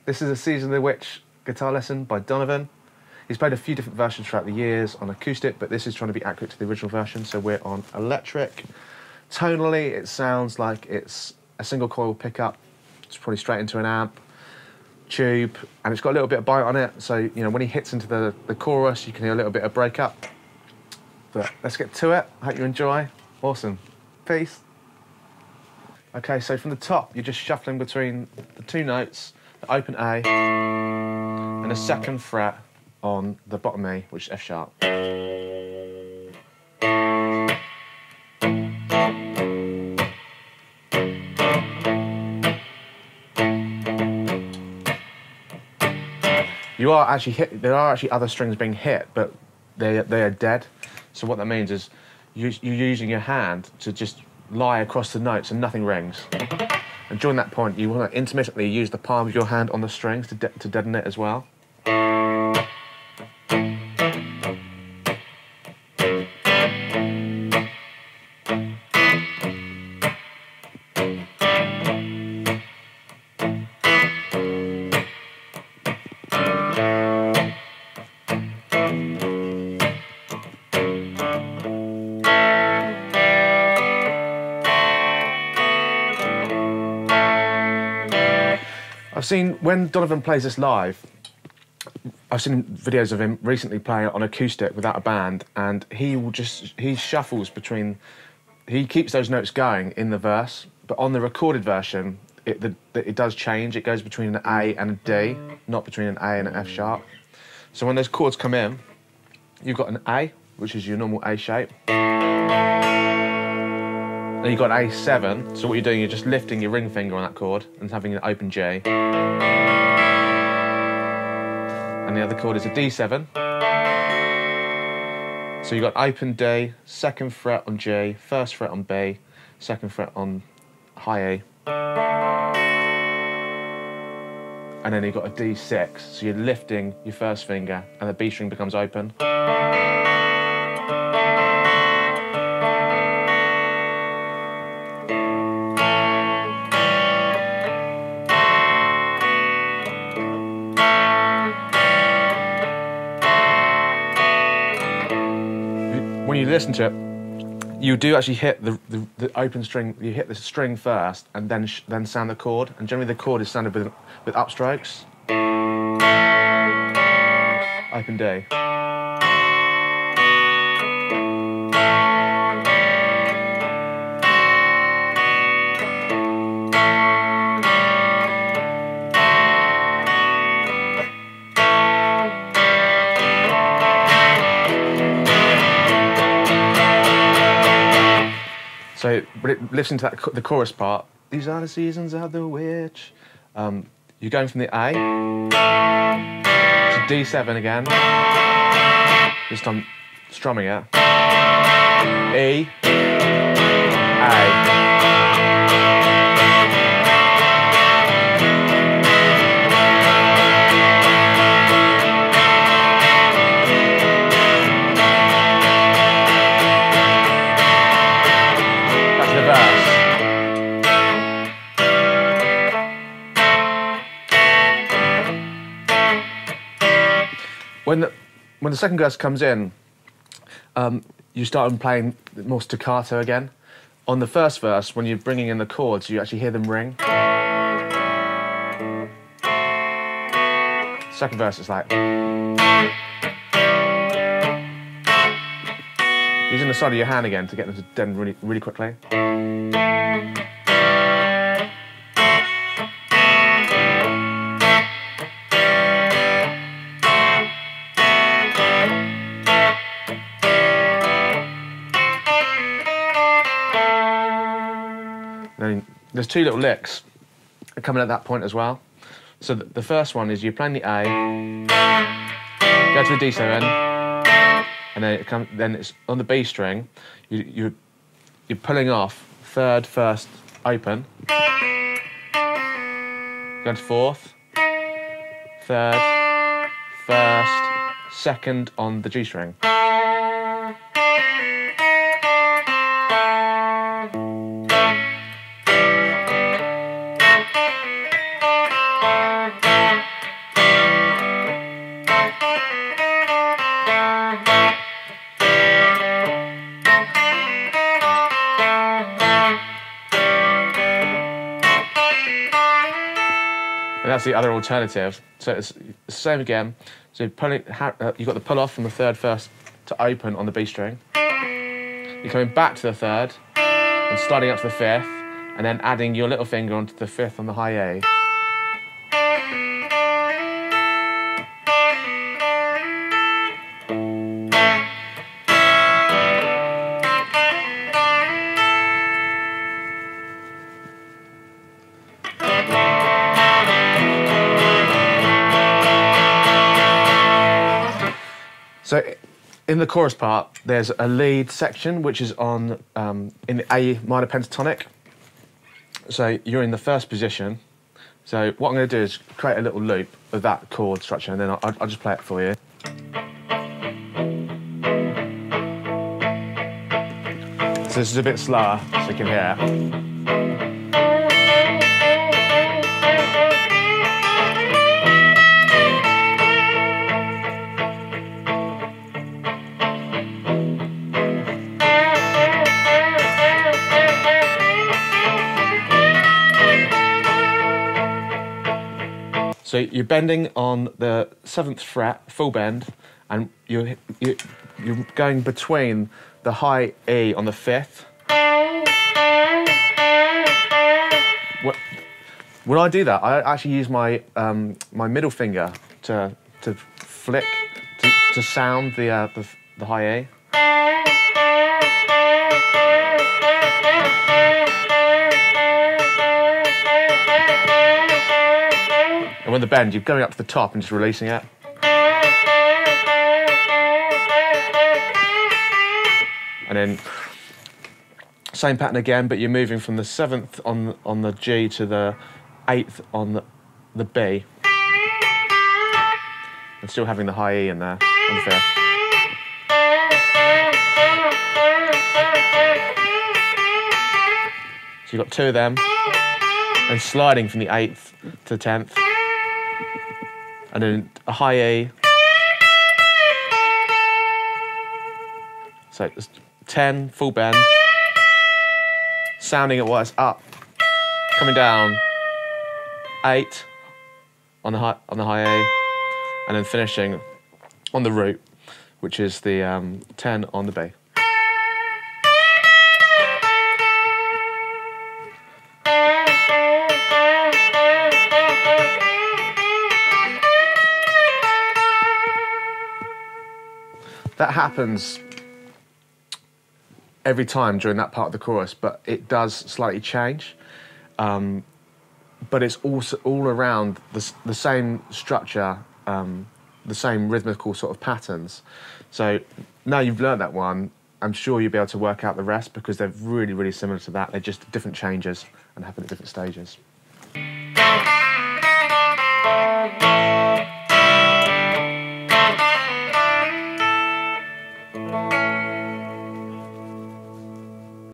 This is a Season of the Witch guitar lesson by Donovan. He's played a few different versions throughout the years on acoustic, but this is trying to be accurate to the original version, so we're on electric. Tonally, it sounds like it's a single coil pickup. It's probably straight into an amp, tube, and it's got a little bit of bite on it, so you know when he hits into the chorus, you can hear a little bit of breakup. But let's get to it. I hope you enjoy. Awesome. Peace. Okay, so from the top, you're just shuffling between the two notes, the open A and the second fret on the bottom E, which is F sharp. You are actually hit. There are actually other strings being hit, but they are dead. So what that means is you're using your hand to just lie across the notes and nothing rings. And during that point, you want to intermittently use the palm of your hand on the strings to deaden it as well. I've seen, when Donovan plays this live, I've seen videos of him recently playing it on acoustic without a band, and he shuffles between, he keeps those notes going in the verse, but on the recorded version, it does change. It goes between an A and a D, not between an A and an F sharp. So when those chords come in, you've got an A, which is your normal A shape. Then you've got an A7, so what you're doing, you're just lifting your ring finger on that chord and having an open G. And the other chord is a D7. So you've got open D, second fret on G, first fret on B, second fret on high E. And then you've got a D6, so you're lifting your first finger and the B string becomes open. When you listen to it, you do actually hit the open string. You hit the string first, and then sound the chord. And generally, the chord is sounded with upstrokes. Open D. So, listen to the chorus part. These are the seasons of the witch. You're going from the A to D7 again. This time strumming it. E, A. When the second verse comes in, you start playing more staccato again. On the first verse, when you're bringing in the chords, you actually hear them ring. Second verse is like... using the side of your hand again to get them to deaden really, really quickly. Then there's two little licks coming at that point as well. So the first one is you're playing the A, go to the D7, and then it's on the B string. You're pulling off third, first, open, going to fourth, third, first, second on the G string. that's the other alternative. So it's the same again. So you've got the pull off from the third first to open on the B string. You're coming back to the third and sliding up to the fifth, and then adding your little finger onto the fifth on the high A. So in the chorus part, there's a lead section which is on in the A minor pentatonic. So you're in the first position. So what I'm going to do is create a little loop of that chord structure, and then I'll just play it for you. So this is a bit slower, so you can hear it. So you're bending on the 7th fret, full bend, and you're going between the high E on the 5th. When I do that, I actually use my my middle finger to flick to sound the high E. And with the bend, you're going up to the top and just releasing it. And then same pattern again, but you're moving from the 7th on the G to the 8th on the B. And still having the high E in there on the 5th. So you've got two of them, and sliding from the 8th to the 10th. And then a high E. So it's 10, full bend. Sounding it while it's up. Coming down. 8 on the high A. And then finishing on the root, which is the 10 on the B. That happens every time during that part of the chorus, but it does slightly change. But it's also all around the same structure, the same rhythmical sort of patterns. So now you've learned that one, I'm sure you'll be able to work out the rest, because they're really, really similar to that. They're just different changes and happen at different stages.